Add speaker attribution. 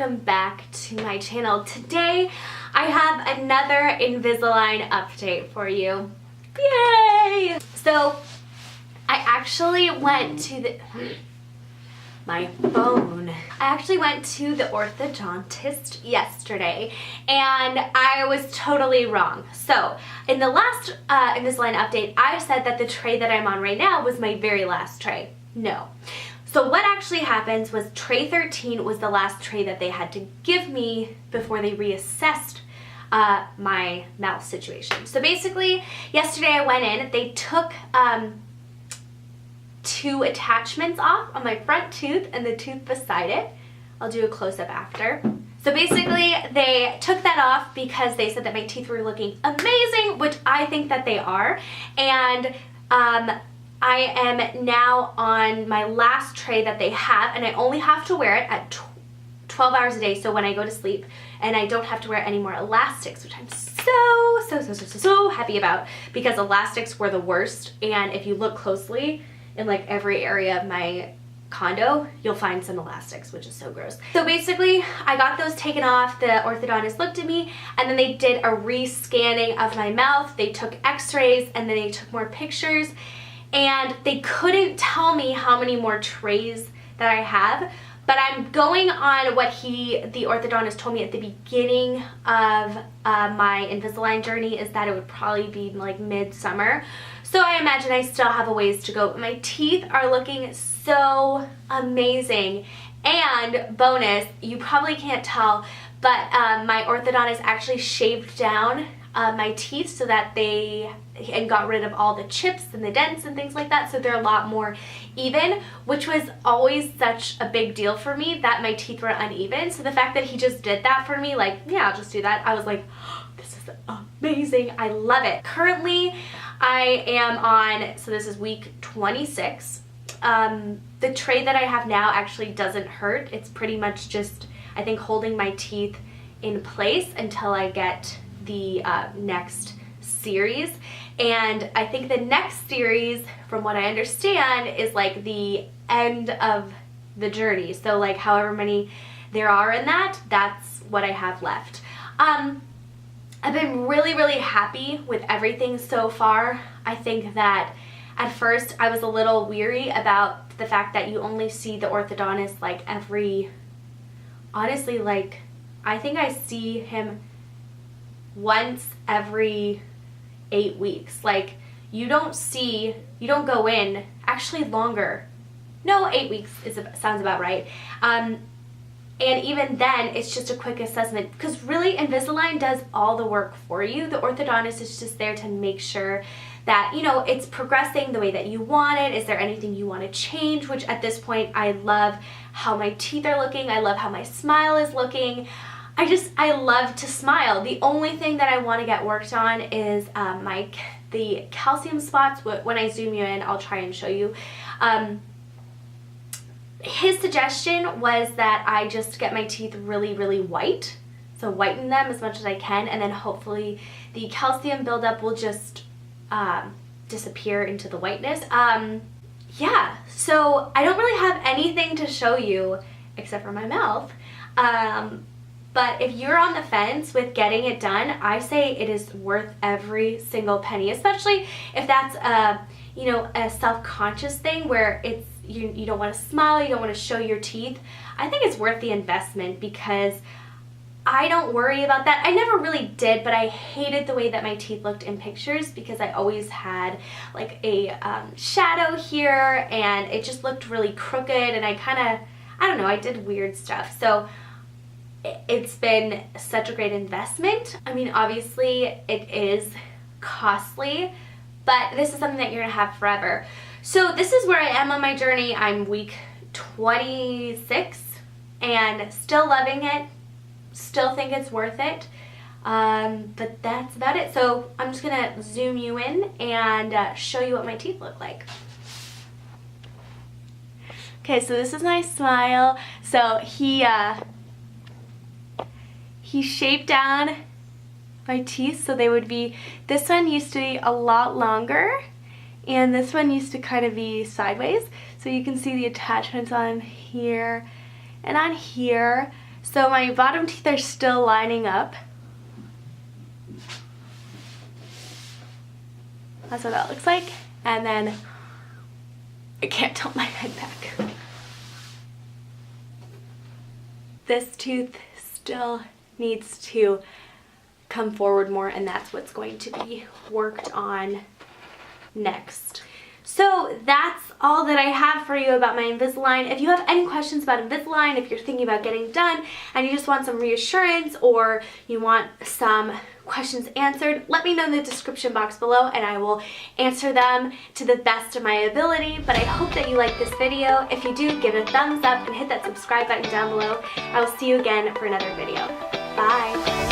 Speaker 1: welcome back to my channel. Today I have another Invisalign update for you. Yay! So I actually went to the I actually went to the orthodontist yesterday and I was totally wrong. So in the last Invisalign update, I said that the tray that I'm on right now was my very last tray. No. So what actually happens was tray 13 was the last tray that they had to give me before they reassessed my mouth situation. So basically, yesterday I went in, they took two attachments off on my front tooth and the tooth beside it. I'll do a close-up after. So basically, they took that off because they said that my teeth were looking amazing, which I think that they are. And I am now on my last tray that they have, and I only have to wear it at 12 hours a day, so when I go to sleep, and I don't have to wear any more elastics, which I'm so happy about, because elastics were the worst, and if you look closely in like every area of my condo, you'll find some elastics, which is so gross. So basically, I got those taken off. The orthodontist looked at me, and then they did a re-scanning of my mouth. They took x-rays, and then they took more pictures, and they couldn't tell me how many more trays that I have, but I'm going on what the orthodontist told me at the beginning of my Invisalign journey, is that it would probably be like mid-summer. So I imagine I still have a ways to go, but my teeth are looking so amazing. And bonus, you probably can't tell, but my orthodontist actually shaved down my teeth so that and got rid of all the chips and the dents and things like that, so they're a lot more even, which was always such a big deal for me that my teeth were uneven. So the fact that he just did that for me, like, yeah, I'll just do that, I was like, oh, this is amazing. I love it. Currently I am on, so this is week 26. The tray that I have now actually doesn't hurt. It's pretty much just, I think, holding my teeth in place until I get the next series. And I think the next series, from what I understand, is like the end of the journey. So like however many there are in that, that's what I have left. I've been really happy with everything so far. I think that at first I was a little weary about the fact that you only see the orthodontist like honestly, like, I think I see him once every 8 weeks. Like, you don't go in, actually longer. No, 8 weeks sounds about right. And even then, it's just a quick assessment, because really Invisalign does all the work for you. The orthodontist is just there to make sure that, you know, it's progressing the way that you want it. Is there anything you want to change? Which at this point, I love how my teeth are looking. I love how my smile is looking. I love to smile. The only thing that I want to get worked on is the calcium spots. When I zoom you in, I'll try and show you. His suggestion was that I just get my teeth really white. So whiten them as much as I can, and then hopefully the calcium buildup will just disappear into the whiteness. Yeah, so I don't really have anything to show you except for my mouth. But if you're on the fence with getting it done, I say it is worth every single penny, especially if that's a self-conscious thing where it's you don't want to smile, you don't want to show your teeth. I think it's worth the investment, because I don't worry about that. I never really did, but I hated the way that my teeth looked in pictures, because I always had like a shadow here, and it just looked really crooked, and I don't know, I did weird stuff. So it's been such a great investment. I mean, obviously it is costly, but this is something that you're gonna have forever. So this is where I am on my journey. I'm week 26 and still loving it. Still think it's worth it. But that's about it. So I'm just gonna zoom you in and show you what my teeth look like. Okay, so this is my smile. So he shaped down my teeth so they would be, this one used to be a lot longer, and this one used to kind of be sideways. So you can see the attachments on here and on here. So my bottom teeth are still lining up. That's what that looks like. And then I can't tilt my head back. This tooth still needs to come forward more, and that's what's going to be worked on next. So that's all that I have for you about my Invisalign. If you have any questions about Invisalign, if you're thinking about getting done and you just want some reassurance or you want some questions answered, let me know in the description box below and I will answer them to the best of my ability. But I hope that you like this video. If you do, give it a thumbs up and hit that subscribe button down below. I will see you again for another video. Bye!